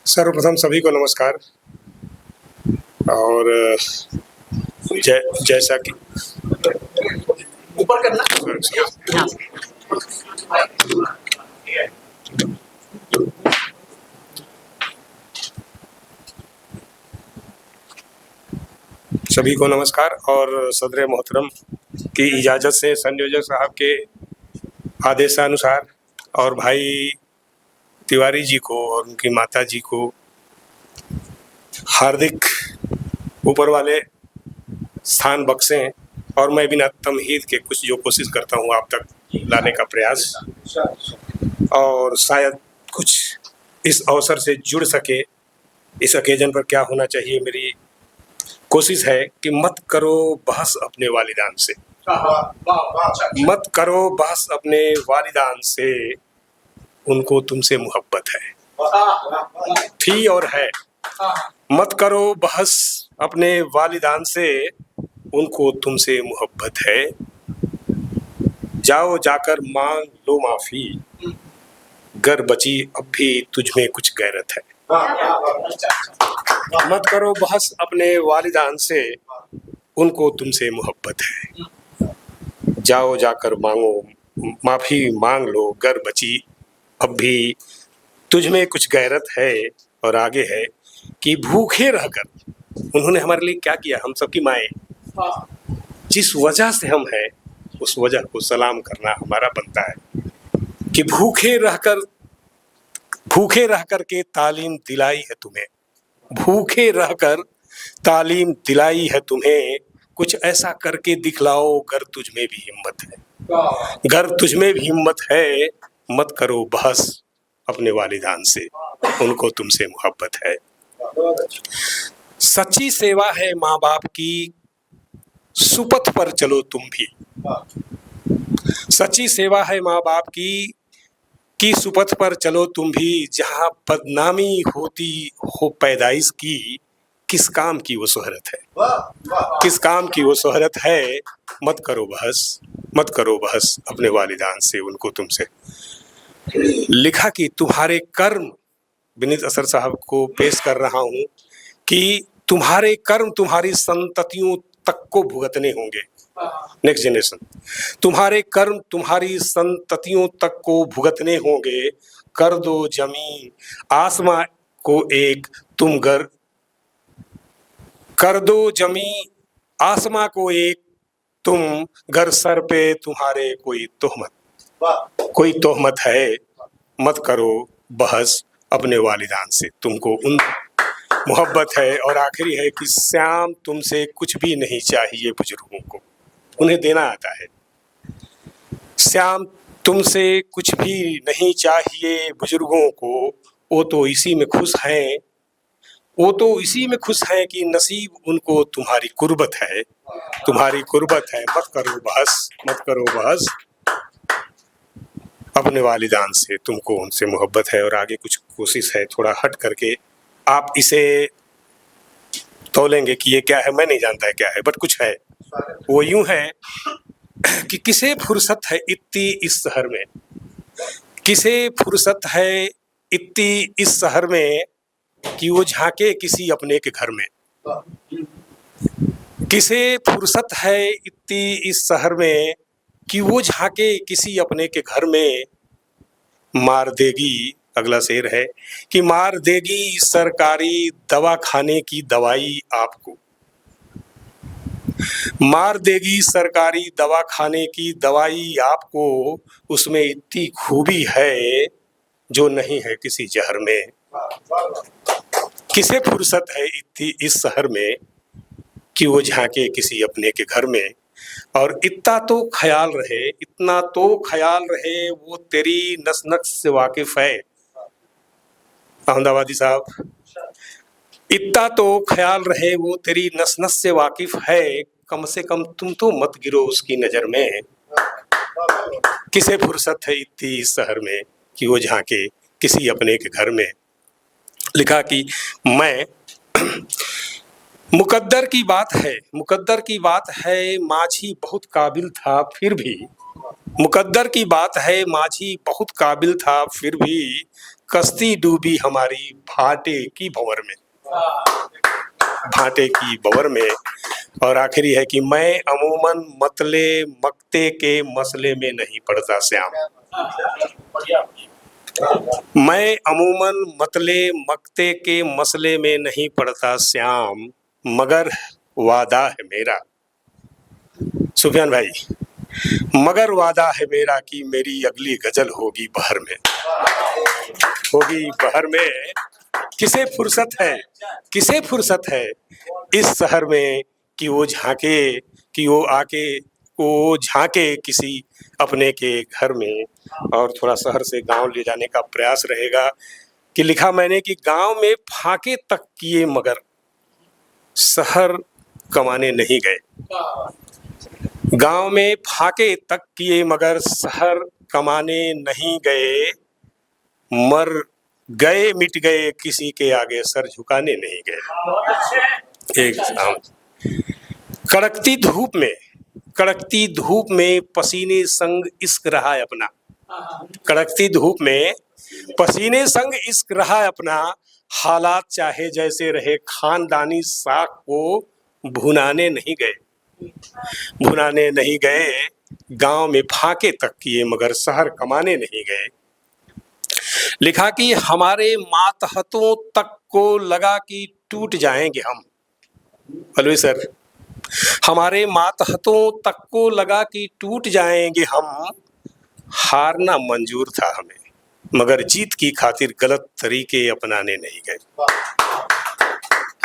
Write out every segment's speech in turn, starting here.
सर्वप्रथम सभी को नमस्कार। और जैसा कि ऊपर करना। सभी को नमस्कार और सदर मोहतरम की इजाज़त से संयोजक साहब के आदेशानुसार और भाई तिवारी जी को और उनकी माता जी को हार्दिक ऊपर वाले स्थान बख्शें और मैं बिना तमहीद के कुछ जो कोशिश करता हूँ आप तक लाने का प्रयास, और शायद कुछ इस अवसर से जुड़ सके। इस ओकेजन पर क्या होना चाहिए, मेरी कोशिश है कि मत करो बहस अपने वालिदान से, मत करो बहस अपने वालिदान से, उनको तुमसे मोहब्बत है, थी और है। मत करो बहस अपने वालिदान से, उनको तुमसे मोहब्बत है। जाओ जाकर मांग लो माफी, गर बची अब भी तुझमें कुछ गैरत है। मत करो बहस अपने वालिदान से, उनको तुमसे मोहब्बत है। जाओ जाकर मांगो माफी मांग लो, गर बची अब भी तुझमें कुछ गैरत है। और आगे है कि भूखे रहकर उन्होंने हमारे लिए क्या किया, हम सबकी माएँ, जिस वजह से हम हैं उस वजह को सलाम करना हमारा बनता है। कि भूखे रहकर के तालीम दिलाई है तुम्हें, भूखे रहकर तालीम दिलाई है तुम्हें, कुछ ऐसा करके दिखलाओ गर तुझमें भी हिम्मत है, गर तुझमें भी हिम्मत है। मत करो बहस अपने वालिदान से, उनको तुमसे मोहब्बत है। सच्ची सेवा है माँ बाप की, सुपथ पर चलो तुम भी। सच्ची सेवा है माँ बाप की सुपथ पर चलो तुम भी। जहाँ बदनामी होती हो पैदाइश की, किस काम की वो शोहरत है, किस काम की वो शोहरत है। मत करो बहस अपने वालिदान से, उनको तुमसे। लिखा कि तुम्हारे कर्म, विनीत असर साहब को पेश कर रहा हूँ कि तुम्हारे कर्म तुम्हारी संततियों तक को भुगतने होंगे। नेक्स्ट जनरेशन, तुम्हारे कर्म तुम्हारी संततियों तक को भुगतने होंगे। कर दो जमीन आसमां को एक तुम घर, कर दो जमीन आसमां को एक तुम घर, सर पे तुम्हारे कोई तोहमत है। मत करो बहस अपने वालिदान से, तुमको उन मोहब्बत है। और आखिरी है कि श्याम तुमसे कुछ भी नहीं चाहिए बुजुर्गों को, उन्हें देना आता है। श्याम तुमसे कुछ भी नहीं चाहिए बुजुर्गों को, वो तो इसी में खुश हैं, वो तो इसी में खुश हैं कि नसीब उनको तुम्हारी कुर्बत है, तुम्हारी कुर्बत है। मत करो बहस अपने वालिदान से, तुमको उनसे मोहब्बत है। और आगे कुछ कोशिश है थोड़ा हट करके, आप इसे तोलेंगे कि ये क्या है, मैं नहीं जानता है क्या है, बट कुछ है। वो यूं है कि किसे फुर्सत है इतनी इस शहर में, किसे फुर्सत है इतनी इस शहर में, कि वो झांके किसी अपने के घर में। किसे फुर्सत है इतनी इस शहर में, कि वो झांके किसी अपने के घर में। मार देगी, अगला शेर है कि मार देगी सरकारी दवा खाने की दवाई आपको, मार देगी सरकारी दवा खाने की दवाई आपको। उसमें इतनी खूबी है जो नहीं है किसी जहर में। किसे फुर्सत है इतनी इस शहर में, कि वो झांके किसी अपने के घर में। और इतना तो ख्याल रहे वो तेरी नस नस से वाकिफ है। अहमदाबादी साहब, इतना तो ख्याल रहे वो तेरी नस नस से वाकिफ है, कम से कम तुम तो मत गिरो उसकी नजर में। किसे फुर्सत है इतनी इस शहर में, कि वो झांके किसी अपने के घर में। लिखा कि मैं मुकद्दर की बात है माझी बहुत काबिल था फिर भी, मुकद्दर की बात है माझी बहुत काबिल था फिर भी, कश्ती डूबी हमारी भाटे की भंवर में, भाटे की भंवर में। और आखिरी है कि मैं अमूमन मतले मक्ते के मसले में नहीं पड़ता श्याम, मैं अमूमन मतले मक्ते के मसले में नहीं पड़ता श्याम, मगर वादा है मेरा, सुफियान भाई, मगर वादा है मेरा कि मेरी अगली गजल होगी बहर में, होगी बहर में। किसे फुर्सत है, किसे फुर्सत है इस शहर में कि वो झांके, कि वो आके वो झांके किसी अपने के घर में। और थोड़ा शहर से गांव ले जाने का प्रयास रहेगा कि लिखा मैंने कि गांव में फाके तक किए मगर शहर कमाने नहीं गए, गांव में फाके तक किए मगर शहर कमाने नहीं गए, मर गए मिट गए किसी के आगे सर झुकाने नहीं गए। एक कड़कती धूप में, कड़कती धूप में पसीने संग इश्क रहा है अपना, कड़कती धूप में पसीने संग इश्क रहा है अपना, हालात चाहे जैसे रहे खानदानी साख को भुनाने नहीं गए, भुनाने नहीं गए, गांव में फाके तक किए मगर शहर कमाने नहीं गए। लिखा कि हमारे मातहतों तक को लगा कि टूट जाएंगे हम, अलवी सर, हमारे मातहतों तक को लगा कि टूट जाएंगे हम, हारना मंजूर था हमें मगर जीत की खातिर गलत तरीके अपनाने नहीं गए।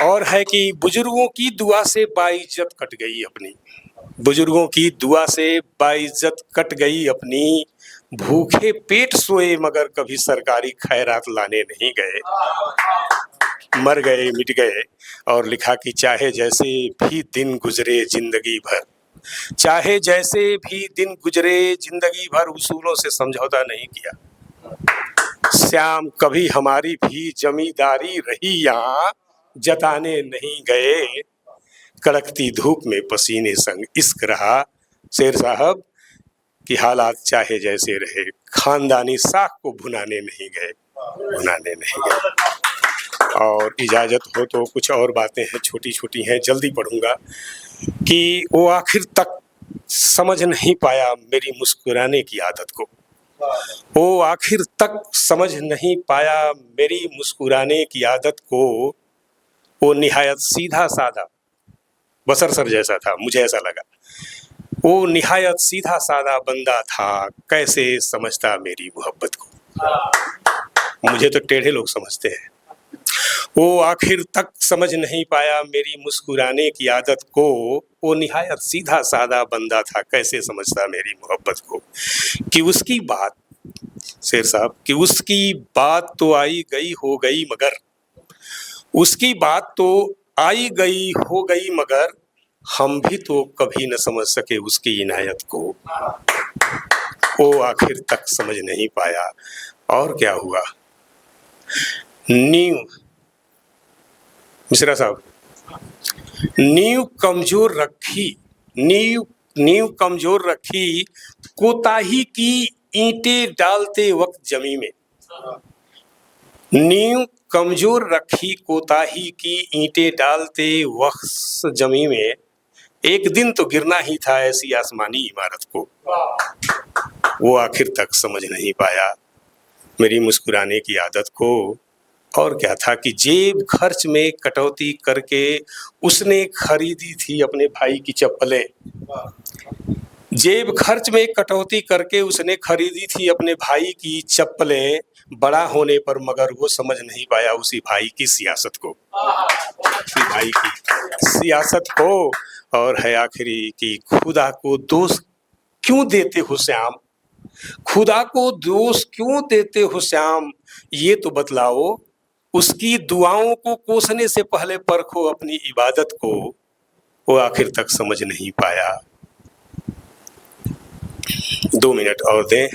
और है कि बुजुर्गों की दुआ से बाइज्जत कट गई अपनी, बुजुर्गों की दुआ से बाइज्जत कट गई अपनी, भूखे पेट सोए मगर कभी सरकारी खैरात लाने नहीं गए, मर गए मिट गए। और लिखा कि चाहे जैसे भी दिन गुजरे जिंदगी भर, चाहे जैसे भी दिन गुजरे जिंदगी भर उसूलों से समझौता नहीं किया, श्याम कभी हमारी भी जमींदारी रही यहाँ जताने नहीं गए, कड़कती धूप में पसीने संग इश्क रहा शेर साहब कि हालात चाहे जैसे रहे खानदानी साख को भुनाने नहीं गए, भुनाने नहीं गए। और इजाजत हो तो कुछ और बातें हैं, छोटी छोटी हैं, जल्दी पढ़ूंगा कि वो आखिर तक समझ नहीं पाया मेरी मुस्कुराने की आदत को, वो आखिर तक समझ नहीं पाया मेरी मुस्कुराने की आदत को, वो निहायत सीधा साधा बसर सर जैसा था, मुझे ऐसा लगा, वो निहायत सीधा साधा बंदा था, कैसे समझता मेरी मोहब्बत को, मुझे तो टेढ़े लोग समझते हैं। वो आखिर तक समझ नहीं पाया मेरी मुस्कुराने की आदत को, वो निहायत सीधा साधा बंदा था, कैसे समझता मेरी मोहब्बत को। कि उसकी बात शेर साहब, कि उसकी बात तो आई गई हो गई मगर, उसकी बात तो आई गई हो गई मगर, हम भी तो कभी न समझ सके उसकी इनायत को, वो आखिर तक समझ नहीं पाया। और क्या हुआ, नींव मिश्रा साहब, नींव कमजोर रखी, नींव कमजोर रखी, कोताही की ईंटें डालते वक्त जमी में, नींव कमजोर रखी कोताही की ईंटें डालते वक्त जमी में, एक दिन तो गिरना ही था ऐसी आसमानी इमारत को, वो आखिर तक समझ नहीं पाया मेरी मुस्कुराने की आदत को। और क्या था कि जेब खर्च में कटौती करके उसने खरीदी थी अपने भाई की चप्पलें, जेब खर्च में कटौती करके उसने खरीदी थी अपने भाई की चप्पलें, बड़ा होने पर मगर वो समझ नहीं पाया उसी भाई की सियासत को, उसी भाई की सियासत को। और है आखिरी कि खुदा को दोष क्यों देते हो श्याम, खुदा को दोष क्यों देते हो श्याम, ये तो बतलाओ, उसकी दुआओं को कोसने से पहले परखो अपनी इबादत को, वो आखिर तक समझ नहीं पाया। 2 मिनट और दें।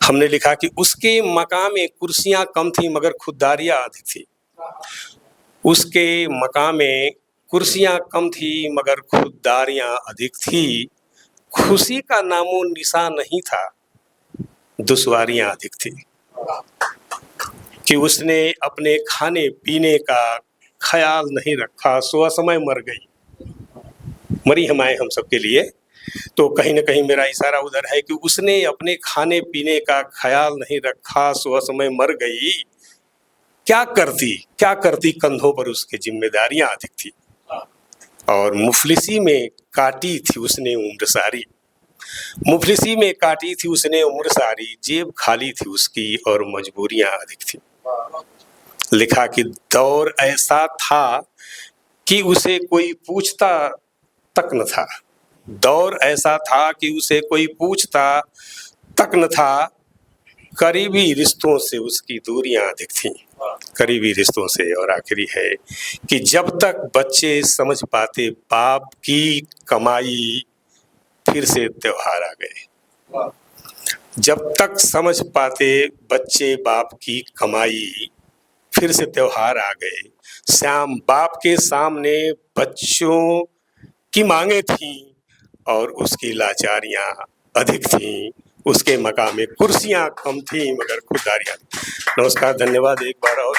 हमने लिखा कि उसके मकाम में कुर्सियां कम थी मगर खुददारियां अधिक थी, उसके मकाम में कुर्सियां कम थी मगर खुददारियां अधिक थी, खुशी का नामो निशान नहीं था, दुश्वारियां अधिक थी। कि उसने अपने खाने पीने का ख्याल नहीं रखा, सो असमय मर गई। मरी है माए हम सबके लिए। तो कहीं न कहीं मेरा इशारा उधर है कि उसने अपने खाने पीने का ख्याल नहीं रखा, सो असमय मर गई। क्या करती कंधों पर उसकी जिम्मेदारियां अधिक थी, और मुफलिसी में काटी थी उसने उम्र सारी। मुफलिसी में काटी थी उसने उम्र सारी, जेब खाली थी उसकी और मजबूरियां अधिक थी। लिखा कि दौर ऐसा था कि उसे कोई पूछता तक न था। दौर ऐसा था कि उसे कोई पूछता तक न था। करीबी रिश्तों से उसकी दूरियां अधिक थीं। करीबी रिश्तों से। और आखिरी है कि जब तक बच्चे समझ पाते बाप की कमाई, फिर से त्योहार आ गए। जब तक समझ पाते बच्चे बाप की कमाई, फिर से त्योहार आ गए। श्याम बाप के सामने बच्चों की मांगे थीं और उसकी लाचारियां अधिक थीं। उसके मकामे कुर्सियां कम थीं मगर खुददारियां। नमस्कार, धन्यवाद एक बार और।